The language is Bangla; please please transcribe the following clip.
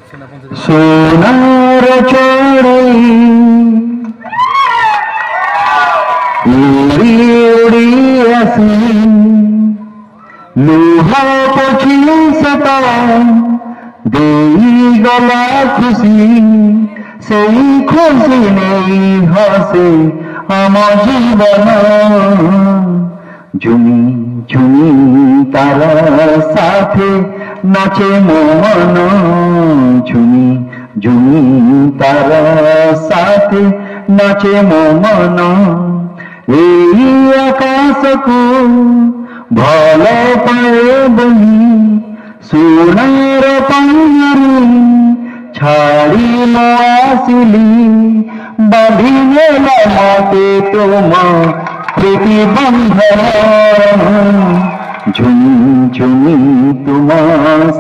সোনার চড়ে উড়ি উড়ি আসি লুহ পক্ষী সতা দেই গলা খুশি সেই খুশি নেই হাসে আমার জীবন ঝুমি ঝুমি তারা সাথে নাচে মন ঝুমি ঝুমি তারা সাথে নাচে মন এই আকাশকু ভাল পায়ে বহি সোনার পাইরি ছাড়ি আসিলি বাঁধি নেলা মতে তোমা প্রতিবন্ধন ঝুমি ঝুমি তোমার